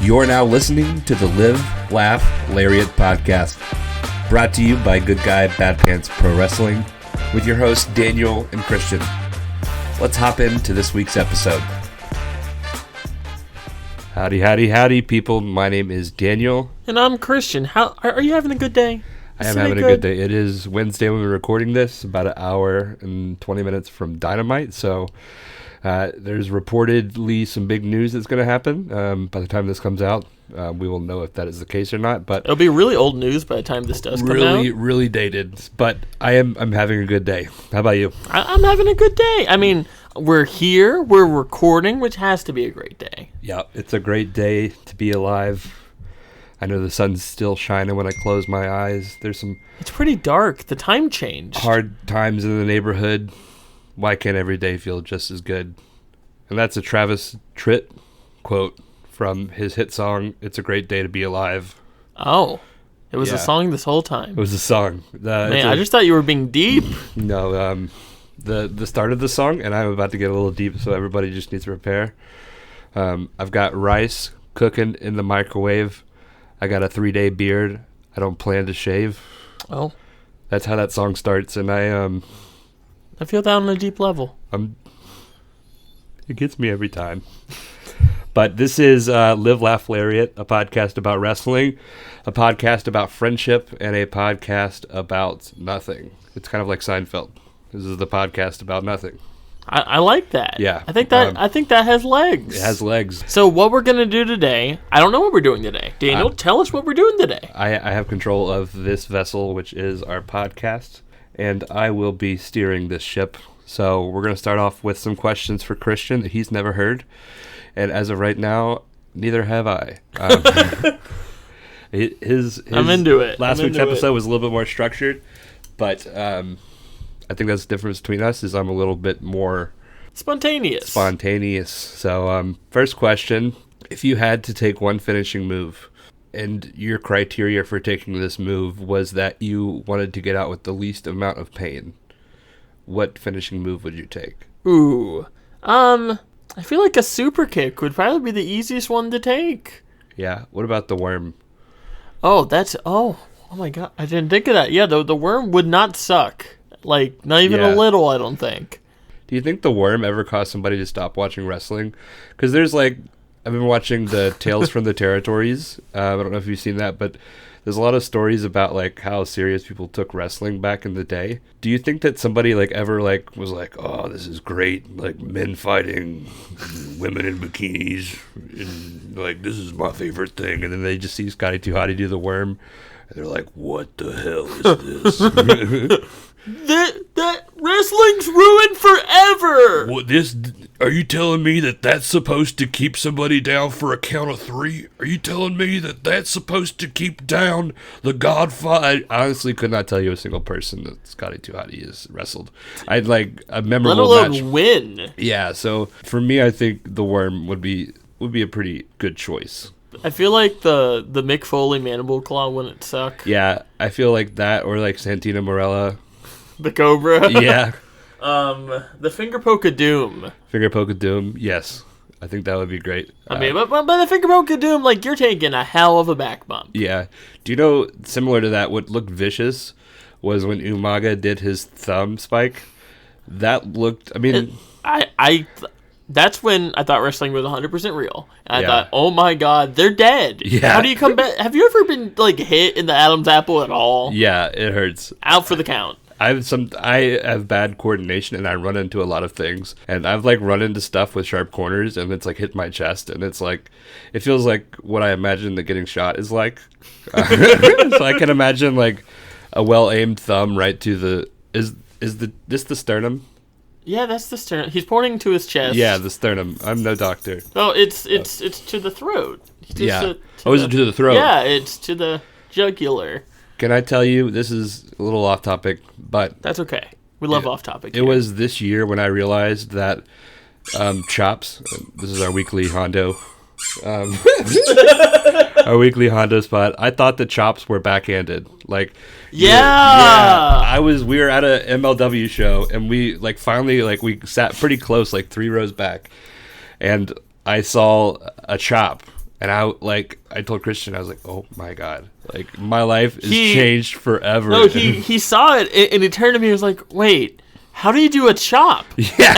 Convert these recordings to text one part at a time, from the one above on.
You're now listening to the Live, Laugh, Lariat podcast, brought to you by Good Guy, Bad Pants Pro Wrestling, with your hosts Daniel and Christian. Let's hop into this week's episode. Howdy, people. My name is Daniel. And I'm Christian. How are you having a good day? I am having a good day. It is Wednesday when we're recording this, about an hour and 20 minutes from Dynamite, so there's reportedly some big news that's going to happen. By the time this comes out, we will know if that is the case or not. But it'll be really old news by the time this does come out. Really dated. But I'm having a good day. How about you? I'm having a good day. I mean, we're here, we're recording, which has to be a great day. Yeah, it's a great day to be alive. I know the sun's still shining when I close my eyes. It's pretty dark. The time changed. Hard times in the neighborhood. Why can't every day feel just as good? And that's a Travis Tritt quote from his hit song, It's a Great Day to Be Alive. Oh, it was a song this whole time. It was a song. Man, I just thought you were being deep. No, the start of the song, and I'm about to get a little deep, so everybody just needs to prepare. I've got rice cooking in the microwave. I got a 3-day beard. I don't plan to shave. Oh. That's how that song starts, and I feel that on a deep level. It gets me every time. But this is Live, Laugh, Lariat, a podcast about wrestling, a podcast about friendship, and a podcast about nothing. It's kind of like Seinfeld. This is the podcast about nothing. I like that. Yeah. I think that has legs. It has legs. So what we're going to do today, I don't know what we're doing today. Daniel, tell us what we're doing today. I have control of this vessel, which is our podcast, and I will be steering this ship. So we're going to start off with some questions for Christian that he's never heard. And as of right now, neither have I. I'm into it. Last week's episode was a little bit more structured, but I think that's the difference between us is I'm a little bit more spontaneous. So first question, if you had to take one finishing move and your criteria for taking this move was that you wanted to get out with the least amount of pain, what finishing move would you take? Ooh. I feel like a super kick would probably be the easiest one to take. Yeah. What about the worm? Oh my god. I didn't think of that. Yeah, the worm would not suck. Like, not even a little, I don't think. Do you think the worm ever caused somebody to stop watching wrestling? Because there's I've been watching the Tales from the Territories. I don't know if you've seen that, but there's a lot of stories about how serious people took wrestling back in the day. Do you think that somebody ever was oh, this is great, men fighting, women in bikinis, and this is my favorite thing, and then they just see Scotty 2 Hotty do the worm, and they're like, what the hell is this? That wrestling's ruined forever. Are you telling me that that's supposed to keep somebody down for a count of 3? Are you telling me that that's supposed to keep down the Godfather? I honestly could not tell you a single person that Scotty 2 Hotty has wrestled. I'd a memorable let alone match. Win. Yeah, so for me, I think the worm would be a pretty good choice. I feel like the Mick Foley mandible claw wouldn't suck. Yeah, I feel like that, or Santina Morella. The Cobra? Yeah. The Finger Poke of Doom. Finger Poke of Doom, yes. I think that would be great. I mean, but the Finger Poke of Doom, you're taking a hell of a back bump. Yeah. Do you know, similar to that, what looked vicious was when Umaga did his thumb spike. That looked, that's when I thought wrestling was 100% real. And I thought, oh my god, they're dead. Yeah. How do you come back? Have you ever been, hit in the Adam's apple at all? Yeah, it hurts. Out for the count. I have bad coordination, and I run into a lot of things, and I've run into stuff with sharp corners, and it's hit my chest, and it's it feels like what I imagine that getting shot is like. So I can imagine a well aimed thumb right to the this the sternum? Yeah, that's the sternum. He's pointing to his chest. Yeah, the sternum. I'm no doctor. Oh, it's to the throat. Is it to the throat? Yeah, it's to the jugular. Can I tell you, this is a little off topic, but... That's okay. We love off topic. It was this year when I realized that chops, this is our weekly Hondo, our weekly Hondo spot, I thought the chops were backhanded. We were at a MLW show, and we finally we sat pretty close, 3 rows back, and I saw a chop, And I told Christian, I was like, oh my God, like my life is changed forever. No, he saw it and he turned to me and was like, wait, how do you do a chop? Yeah.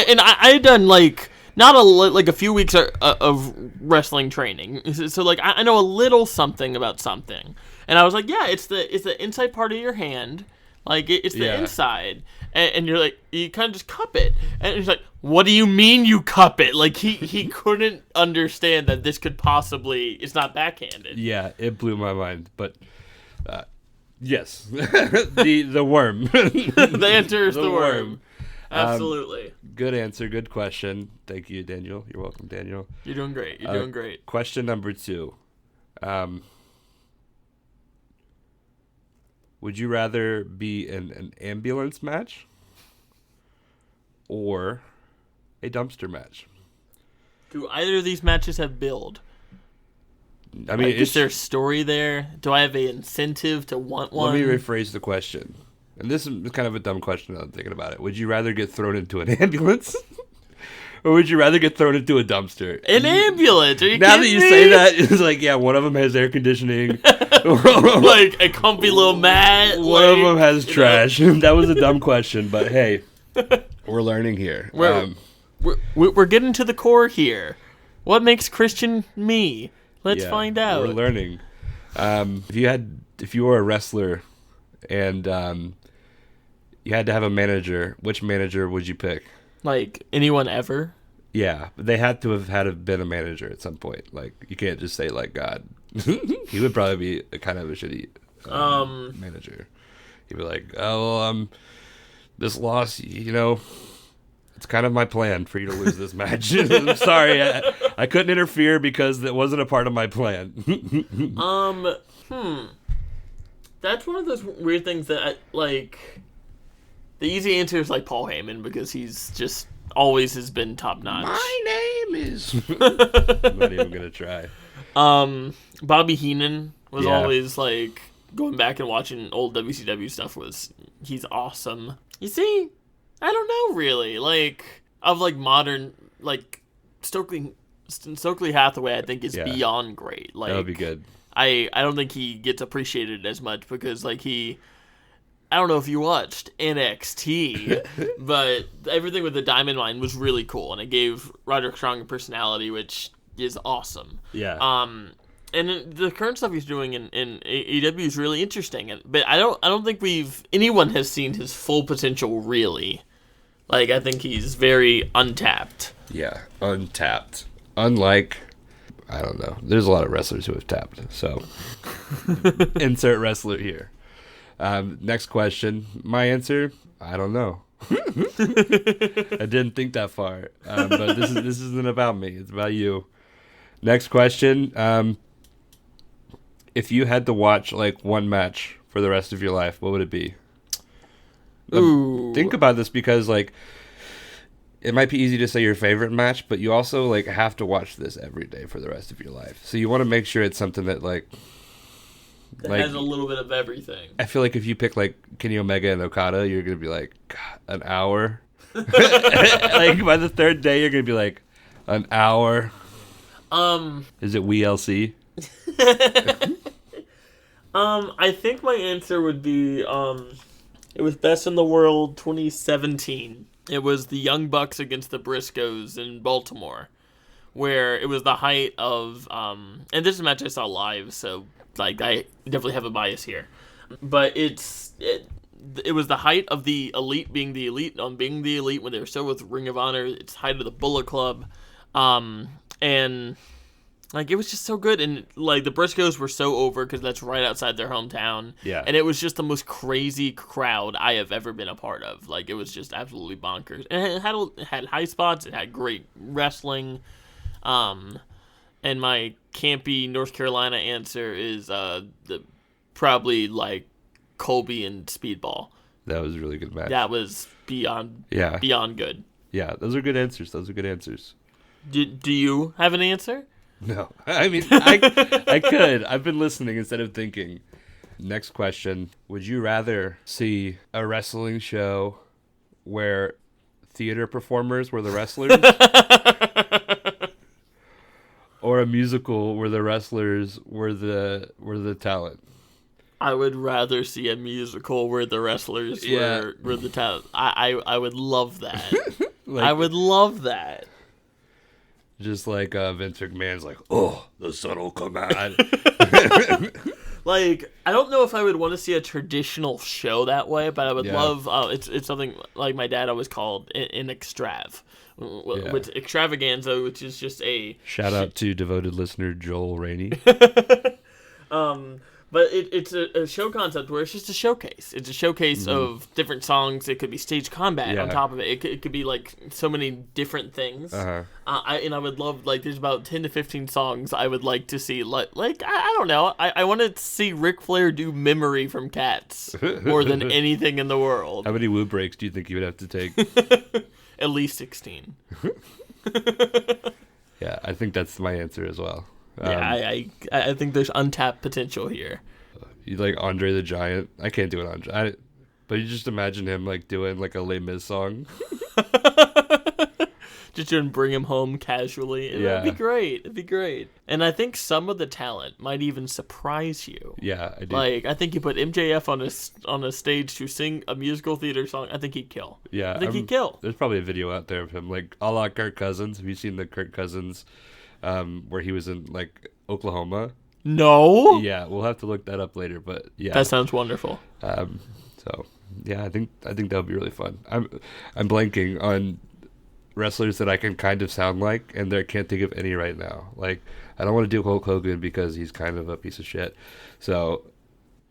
And I had done like not a few weeks of wrestling training, so like I know a little something about something, and I was like, yeah, it's the inside part of your hand, like it's the inside, and you're like, you kind of just cup it, and he's like, what do you mean you cup it? Like he couldn't understand that this could possibly, it's not backhanded. Yeah, it blew my mind, but yes, the worm. The answer is the worm. Absolutely. Good answer. Good question. Thank you, Daniel. You're welcome, Daniel. You're doing great. You're doing great. Question number 2. Would you rather be in an ambulance match or a dumpster match? Do either of these matches have build? I mean, is there a story there? Do I have an incentive to want one? Let me rephrase the question. And this is kind of a dumb question now I'm thinking about it. Would you rather get thrown into an ambulance? Or would you rather get thrown into a dumpster? An ambulance? Are you now kidding that you me? say that, it's like, yeah, one of them has air conditioning. Like a comfy little mat. One of them has trash. That was a dumb question, but hey, we're learning here. We're getting to the core here. What makes Christian me? Let's find out. We're learning. If you were a wrestler and you had to have a manager, which manager would you pick? Like anyone ever? Yeah, but they had to have been a manager at some point. Like you can't just say like God. He would probably be a kind of a shitty manager. He'd be like, oh, this loss, it's kind of my plan for you to lose this match. I'm sorry, I couldn't interfere because that wasn't a part of my plan. That's one of those weird things that the easy answer is like Paul Heyman because he's just always has been top notch. My name is. I'm not even gonna try. Bobby Heenan was always like going back and watching old WCW stuff. He's awesome. You see, I don't know really of modern Stokely Hathaway. I think is beyond great. That would be good. I don't think he gets appreciated as much because I don't know if you watched NXT, but everything with the Diamond Mine was really cool, and it gave Roderick Strong a personality, which is awesome. Yeah. And the current stuff he's doing in AEW is really interesting, but I don't think anyone has seen his full potential really. I think he's very untapped. Yeah, untapped. Unlike, I don't know. There's a lot of wrestlers who have tapped, so insert wrestler here. Next question. My answer, I don't know. I didn't think that far. But this isn't about me. It's about you. Next question. If you had to watch one match for the rest of your life, what would it be? Ooh. Think about this because it might be easy to say your favorite match, but you also have to watch this every day for the rest of your life. So you want to make sure it's something that that has a little bit of everything. I feel like if you pick Kenny Omega and Okada, you're gonna be like, God, an hour. By the third day, you're gonna be like, an hour. Is it WLC? I think my answer would be it was Best in the World 2017. It was the Young Bucks against the Briscoes in Baltimore, where it was the height of and this is a match I saw live, so I definitely have a bias here, but it was the height of the Elite being the Elite being the Elite when they were still with Ring of Honor. It's height of the Bullet Club, and it was just so good, and the Briscoes were so over because that's right outside their hometown. Yeah, and it was just the most crazy crowd I have ever been a part of. It was just absolutely bonkers, and it had high spots. It had great wrestling. And my campy North Carolina answer is probably Colby and Speedball. That was a really good match. That was beyond good. Yeah, those are good answers. Do you have an answer? No. I mean, I could. I've been listening instead of thinking. Next question. Would you rather see a wrestling show where theater performers were the wrestlers? Or a musical where the wrestlers were the talent? I would rather see a musical where the wrestlers were the talent. I would love that. Like, I would love that. Just like Vince McMahon's like, oh, the sun will come out. Like, I don't know if I would want to see a traditional show that way, but I would love. It's something like my dad always called an extrav, with extravaganza, which is just a shout out to devoted listener Joel Rainey. But it's a show concept where it's just a showcase. It's a showcase of different songs. It could be stage combat on top of it. It could be like so many different things. Uh-huh. I would love, like, there's about 10 to 15 songs I would like to see. Like I don't know. I want to see Ric Flair do Memory from Cats more than anything in the world. How many woo breaks do you think you would have to take? At least 16. Yeah, I think that's my answer as well. I think there's untapped potential here. You like Andre the Giant? I can't do an Andre, but you just imagine him like doing like a Les Mis song. Just doing Bring Him Home casually. It'd be great. It'd be great. And I think some of the talent might even surprise you. Yeah, I do. Like, I think you put MJF on a stage to sing a musical theater song, I think he'd kill. Yeah, I think he'd kill. There's probably a video out there of him, like a la Kirk Cousins. Have you seen the Kirk Cousins, where he was in like Oklahoma? No. Yeah, we'll have to look that up later. But yeah, that sounds wonderful. So yeah, I think that would be really fun. I'm blanking on wrestlers that I can kind of sound like, and I can't think of any right now. Like, I don't want to do Hulk Hogan because he's kind of a piece of shit. So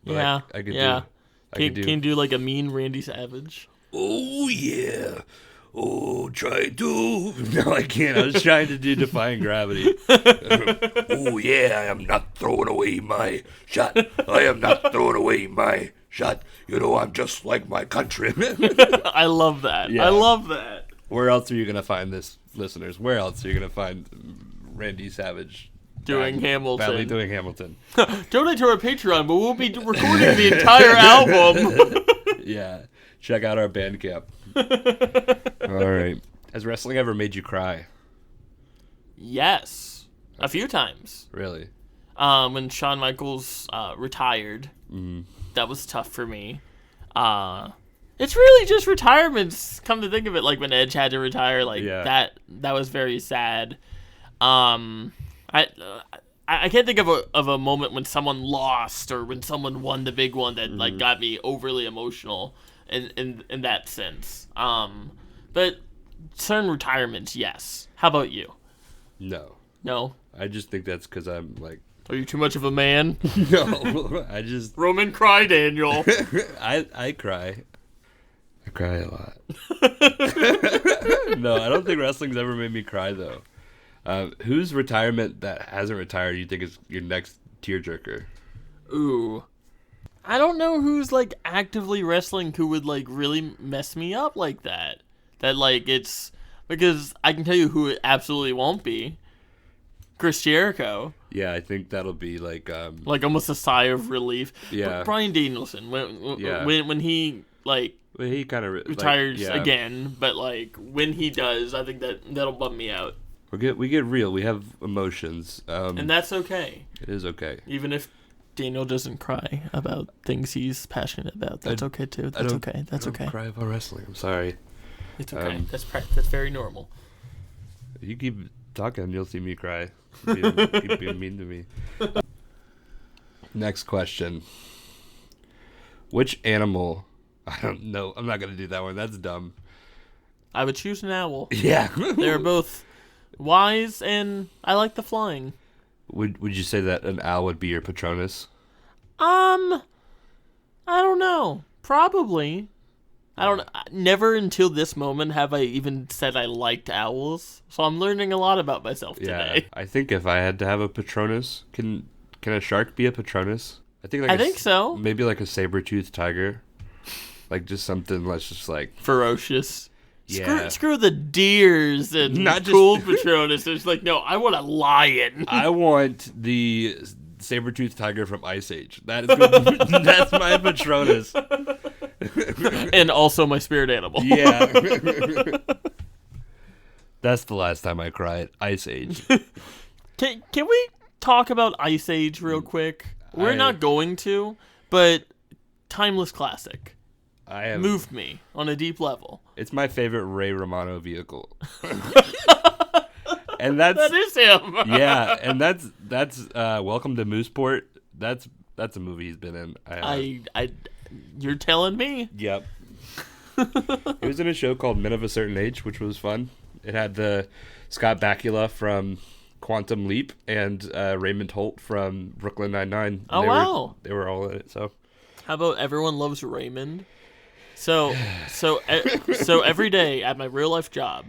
yeah, I could yeah. do. Can you do like a mean Randy Savage? Oh yeah. Oh, try to. No, I can't. I was trying to do Defying Gravity. Oh, yeah, I am not throwing away my shot. I am not throwing away my shot. You know, I'm just like my country. I love that. Yeah. I love that. Where else are you going to find this, listeners? Where else are you going to find Randy Savage doing Hamilton? Badly doing Hamilton. Donate to our Patreon, but we'll be recording the entire album. Yeah. Check out our Bandcamp. All right. Has wrestling ever made you cry? Yes. A few times. Really? When Shawn Michaels retired, that was tough for me. It's really just retirements, come to think of it. Like when Edge had to retire, that was very sad. I can't think of a moment when someone lost or when someone won the big one that like got me overly emotional in that sense. But certain retirements, yes. How about you? No. No? I just think that's because I'm like... Are you too much of a man? No, I just... Roman cry, Daniel. I cry. I cry a lot. No, I don't think wrestling's ever made me cry, though. Whose retirement that hasn't retired do you think is your next tearjerker? Ooh. I don't know who's, like, actively wrestling who would, like, really mess me up like that. That, like, it's... Because I can tell you who it absolutely won't be. Chris Jericho. Yeah, I think that'll be, like... like, almost a sigh of relief. Yeah. But Bryan Danielson, when he, like... Well, he kind of... retires again, but, like, when he does, I think that'll bum me out. We get real. We have emotions. And that's okay. It is okay. Even if Daniel doesn't cry about things he's passionate about. That's okay, too. That's okay. That's okay. I don't cry about wrestling. I'm sorry. It's okay. That's very normal. You keep talking, you'll see me cry. Keep being mean to me. Next question. Which animal... I don't know. I'm not going to do that one. That's dumb. I would choose an owl. Yeah. They're both wise, and I like the flying. Would you say that an owl would be your Patronus? I don't know. Probably. I don't. Never until this moment have I even said I liked owls. So I'm learning a lot about myself today. I think if I had to have a Patronus, can a shark be a Patronus? I think so. Maybe like a saber-toothed tiger. Like just something that's just like ferocious. Yeah. Screw the deers and not cool Patronus. It's like, no, I want a lion. I want the saber-toothed tiger from Ice Age. That's my Patronus. And also my spirit animal. Yeah. That's the last time I cried. Ice Age. Can we talk about Ice Age real quick? We're not going to, but timeless classic. Moved me on a deep level. It's my favorite Ray Romano vehicle. And that is him. Yeah, and that's Welcome to Mooseport. That's a movie he's been in. You're telling me? Yep. He was in a show called Men of a Certain Age, which was fun. It had the Scott Bakula from Quantum Leap and Raymond Holt from Brooklyn Nine-Nine. Oh, wow. They were all in it. So, how about Everyone Loves Raymond? So every day at my real life job,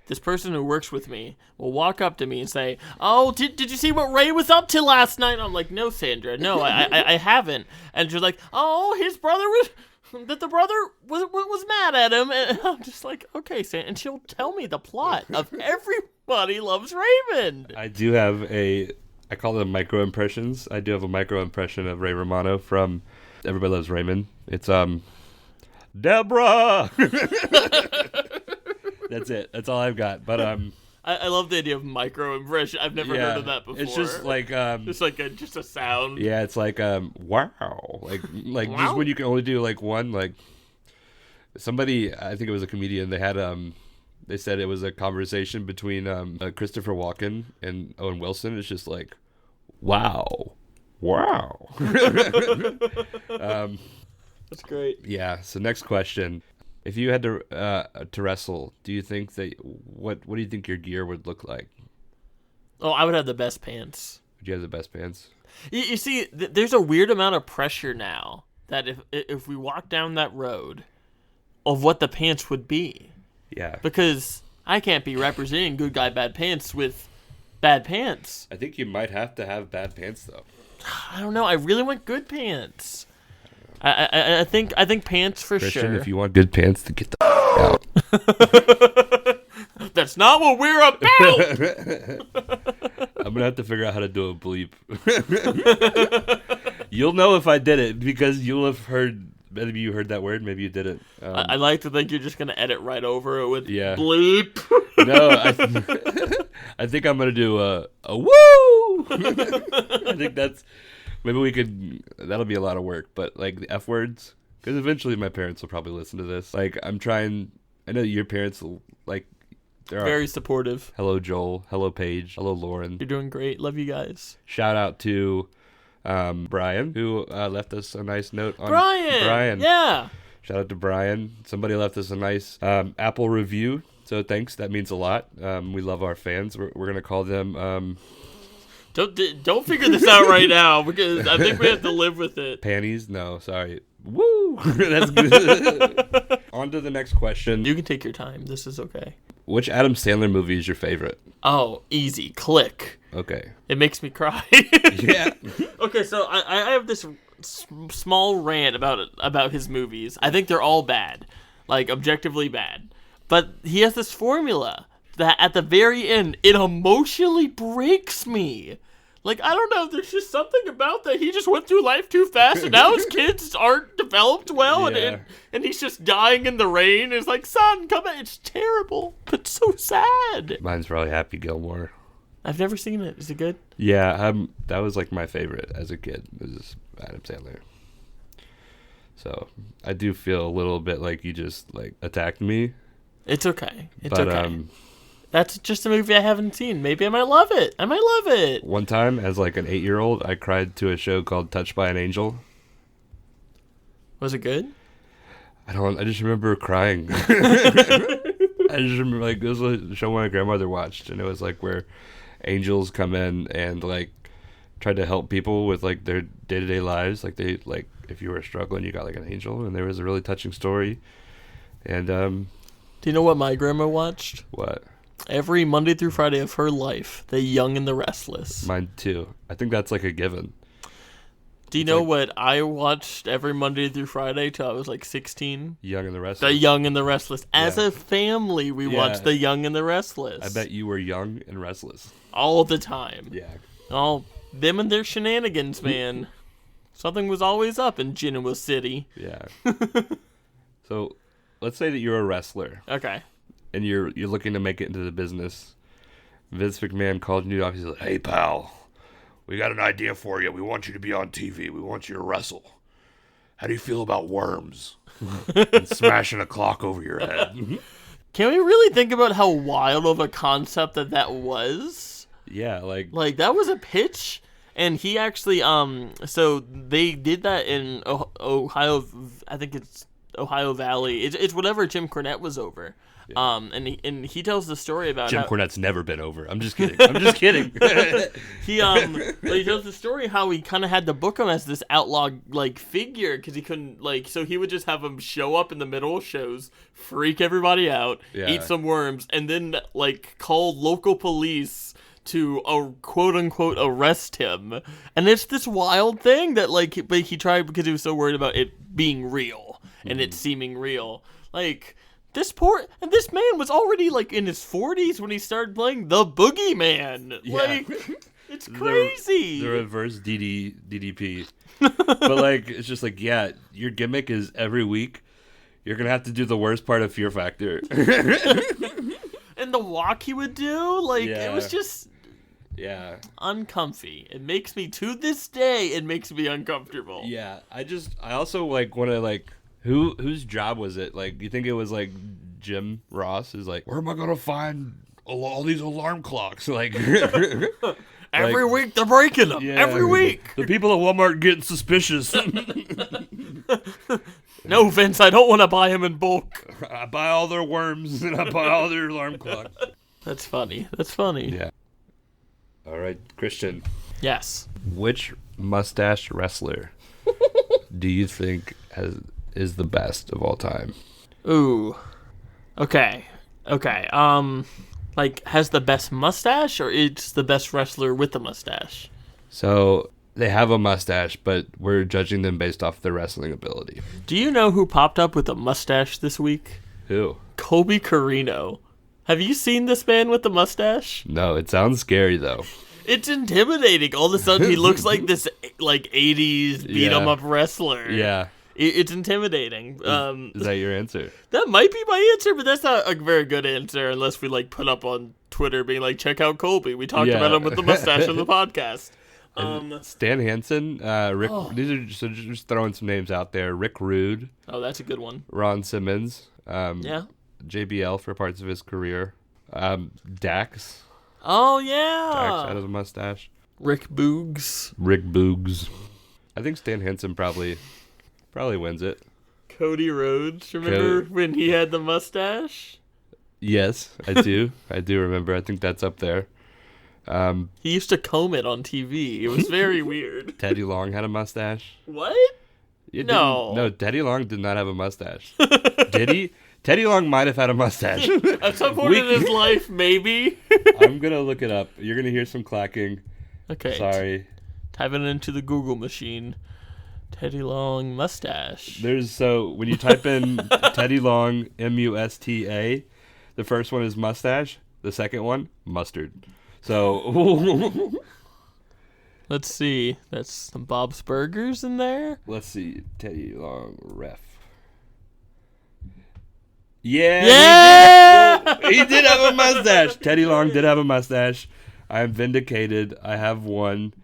this person who works with me will walk up to me and say, "Oh, did you see what Ray was up to last night?" And I'm like, "No, Sandra, no, I haven't." And she's like, "Oh, his brother the brother was mad at him." And I'm just like, "Okay, Sandra." And she'll tell me the plot of Everybody Loves Raymond. I do have I call them micro impressions. I do have a micro impression of Ray Romano from Everybody Loves Raymond. It's Deborah. That's it. That's all I've got. But I love the idea of micro impression. I've never heard of that before. It's just like just a sound. Yeah, it's like wow. Like wow. Just when you can only do like one. Like somebody, I think it was a comedian. They had they said it was a conversation between Christopher Walken and Owen Wilson. It's just like wow. That's great. Yeah. So next question: if you had to wrestle, do you think that what do you think your gear would look like? Oh, I would have the best pants. Would you have the best pants? You see, there's a weird amount of pressure now that if we walk down that road of what the pants would be. Yeah. Because I can't be representing good guy bad pants with bad pants. I think you might have to have bad pants though. I don't know. I really want good pants. I think pants for Christian, sure. if you want good pants, to get the out. That's not what we're about. I'm gonna have to figure out how to do a bleep. You'll know if I did it because you'll have heard. Maybe you heard that word. Maybe you didn't. I like to think you're just gonna edit right over it with bleep. No, I think I'm gonna do a woo. I think that's. Maybe we could. That'll be a lot of work, but like the F words, because eventually my parents will probably listen to this. Like I'm trying. I know your parents will like. They're very supportive. Hello Joel. Hello Paige. Hello Lauren. You're doing great. Love you guys. Shout out to Brian, who left us a nice note on Brian. Yeah. Shout out to Brian. Somebody left us a nice Apple review. So thanks. That means a lot. We love our fans. We're gonna call them. Don't figure this out right now because I think we have to live with it. Panties? No, sorry. Woo! That's good. On to the next question. You can take your time. This is okay. Which Adam Sandler movie is your favorite? Oh, easy. Click. Okay. It makes me cry. Yeah. Okay, so I have this small rant about his movies. I think they're all bad, like objectively bad. But he has this formula that at the very end, it emotionally breaks me. Like, I don't know, there's just something about that. He just went through life too fast, and now his kids aren't developed well, Yeah. and he's just dying in the rain. It's like, son, come on. It's terrible, but so sad. Mine's probably Happy Gilmore. I've never seen it. Is it good? Yeah, that was like my favorite as a kid. It was Adam Sandler. So I do feel a little bit like you just like attacked me. It's okay. It's okay. That's just a movie I haven't seen. Maybe I might love it. One time, as like an 8-year-old, I cried to a show called Touched by an Angel. Was it good? I just remember crying. I just remember like it was a show my grandmother watched, and it was like where angels come in and like try to help people with like their day-to-day lives. Like they like if you were struggling, you got like an angel, and there was a really touching story. And do you know what my grandma watched? What? Every Monday through Friday of her life, The Young and the Restless. Mine too. I think that's like a given. Do you know what I watched every Monday through Friday till I was like 16? Young and the Restless. The Young and the Restless. As a family, we watched The Young and the Restless. I bet you were young and restless. All the time. Yeah. All them and their shenanigans, man. Something was always up in Genoa City. Yeah. So, let's say that you're a wrestler. Okay. And you're looking to make it into the business. Vince McMahon called New York. He's like, "Hey, pal, we got an idea for you. We want you to be on TV. We want you to wrestle. How do you feel about worms and smashing a clock over your head?" Can we really think about how wild of a concept that was? Yeah, like that was a pitch, and he actually so they did that in Ohio. I think it's Ohio Valley. It's whatever Jim Cornette was over. Yeah. And he tells the story about Jim Cornette's never been over. I'm just kidding. I'm just kidding. He tells the story how he kind of had to book him as this outlaw figure because he couldn't so he would just have him show up in the middle of shows, freak everybody out, eat some worms, and then call local police to quote unquote arrest him. And it's this wild thing that but he tried because he was so worried about it being real and it seeming real. This man was already in his 40s when he started playing the Boogeyman. Yeah. It's crazy. The reverse DDP. But it's just your gimmick is every week you're gonna have to do the worst part of Fear Factor. And the walk he would do, it was just uncomfy. It makes me to this day. It makes me uncomfortable. Yeah, I also want to whose job was it? You think it was Jim Ross is where am I gonna find all these alarm clocks? Every week they're breaking them. Yeah, every week. The people at Walmart getting suspicious. No, Vince, I don't want to buy them in bulk. I buy all their worms and I buy all their alarm clocks. That's funny. That's funny. Yeah. All right, Christian. Yes. Which mustache wrestler do you think is the best of all time? Ooh. Okay. Has the best mustache, or it's the best wrestler with the mustache? So they have a mustache, but we're judging them based off their wrestling ability. Do you know who popped up with a mustache this week? Who? Colby Carino. Have you seen this man with the mustache? No, it sounds scary though. It's intimidating. All of a sudden, he looks like this 80s beat-em-up wrestler. Yeah. It's intimidating. Is that your answer? That might be my answer, but that's not a very good answer unless we put up on Twitter being check out Colby. We talked about him with the mustache on the podcast. Stan Hansen, Rick. These are just throwing some names out there. Rick Rude. Oh, that's a good one. Ron Simmons. Yeah. JBL for parts of his career. Dax. Oh yeah. Dax had a mustache. Rick Boogs. I think Stan Hansen probably wins it. Cody Rhodes. Remember when he had the mustache? Yes, I do. I do remember. I think that's up there. He used to comb it on TV. It was very weird. Teddy Long had a mustache. What? No, Teddy Long did not have a mustache. Did he? Teddy Long might have had a mustache. At some point in his life, maybe. I'm going to look it up. You're going to hear some clacking. Okay. Sorry. Type it into the Google machine. Teddy Long mustache. So when you type in Teddy Long, MUSTA, the first one is mustache. The second one, mustard. So let's see. That's some Bob's Burgers in there. Let's see. Teddy Long ref. Yeah. He did have a mustache. Teddy Long did have a mustache. I am vindicated. I have won.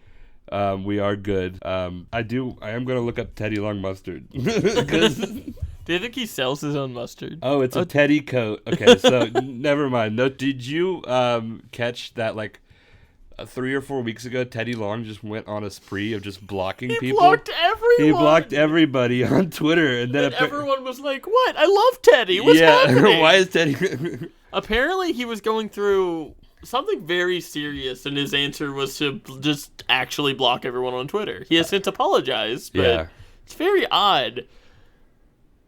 We are good. I am going to look up Teddy Long mustard. Do you think he sells his own mustard? Oh, it's a Teddy coat. Okay, so never mind. No, did you catch that 3 or 4 weeks ago, Teddy Long just went on a spree of just blocking people? He blocked everybody on Twitter. And then everyone was like, what? I love Teddy. What's happening? Why is Teddy... Apparently he was going through something very serious, and his answer was to just actually block everyone on Twitter. He has since apologized, but it's very odd.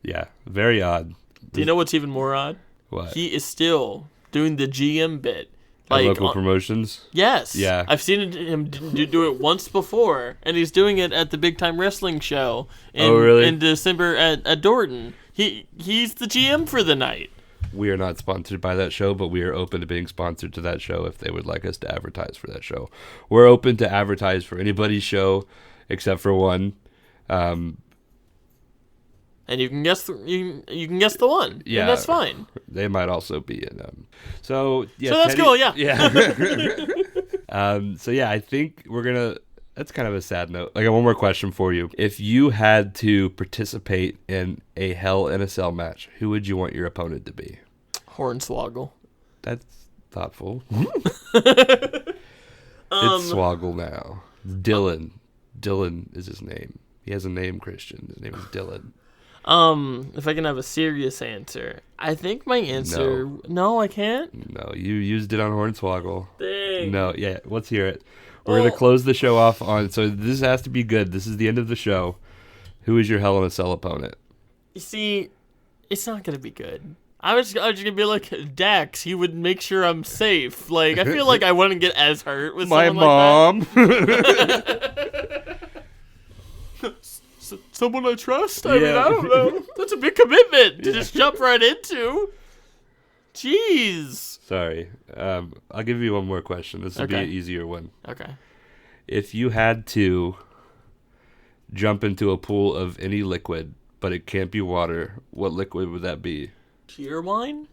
Yeah, very odd. Do you know what's even more odd? What? He is still doing the GM bit. Local promotions? Yes. Yeah. I've seen him do it once before, and he's doing it at the Big Time Wrestling show in December at Dorton. He's the GM for the night. We are not sponsored by that show, but we are open to being sponsored to that show if they would like us to advertise for that show. We're open to advertise for anybody's show except for one. And and you can guess you can guess the one. Yeah, and that's fine. They might also be in them. So yeah, So that's Teddy- cool. Yeah. Yeah. So yeah, I think we're gonna. That's kind of a sad note. Like, one more question for you: if you had to participate in a Hell in a Cell match, who would you want your opponent to be? Hornswoggle. That's thoughtful. It's Swoggle now. Dylan. Dylan is his name. He has a name, Christian. His name is Dylan. If I can have a serious answer, I think my answer. No, I can't. No, you used it on Hornswoggle. Dang. No, yeah, let's hear it. We're going to close the show off on, so this has to be good. This is the end of the show. Who is your Hell in a Cell opponent? You see, it's not going to be good. I was just going to be like, Dax, he would make sure I'm safe. Like, I feel like I wouldn't get as hurt with My someone mom. like that. Someone I trust? I mean, I don't know. That's a big commitment to just jump right into. Jeez. Sorry. I'll give you one more question. This will be an easier one. Okay. If you had to jump into a pool of any liquid, but it can't be water, what liquid would that be? Cheer wine?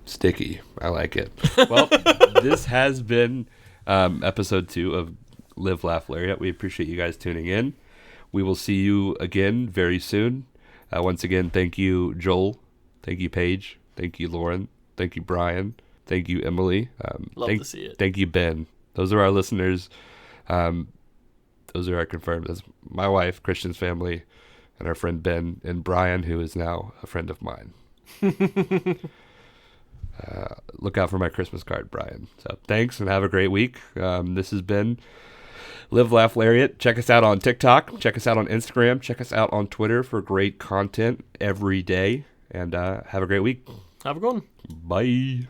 Sticky. I like it. Well, this has been episode 2 of Live, Laugh, Lariat. We appreciate you guys tuning in. We will see you again very soon. Once again, thank you, Joel. Thank you, Paige. Thank you, Lauren. Thank you, Brian. Thank you, Emily. Love to see it. Thank you, Ben. Those are our listeners. Those are our confirmed. That's my wife, Christian's family, and our friend Ben, and Brian, who is now a friend of mine. Look out for my Christmas card, Brian. So thanks, and have a great week. This has been Live, Laugh, Lariat. Check us out on TikTok. Check us out on Instagram. Check us out on Twitter for great content every day. And have a great week. Have a good one. Bye.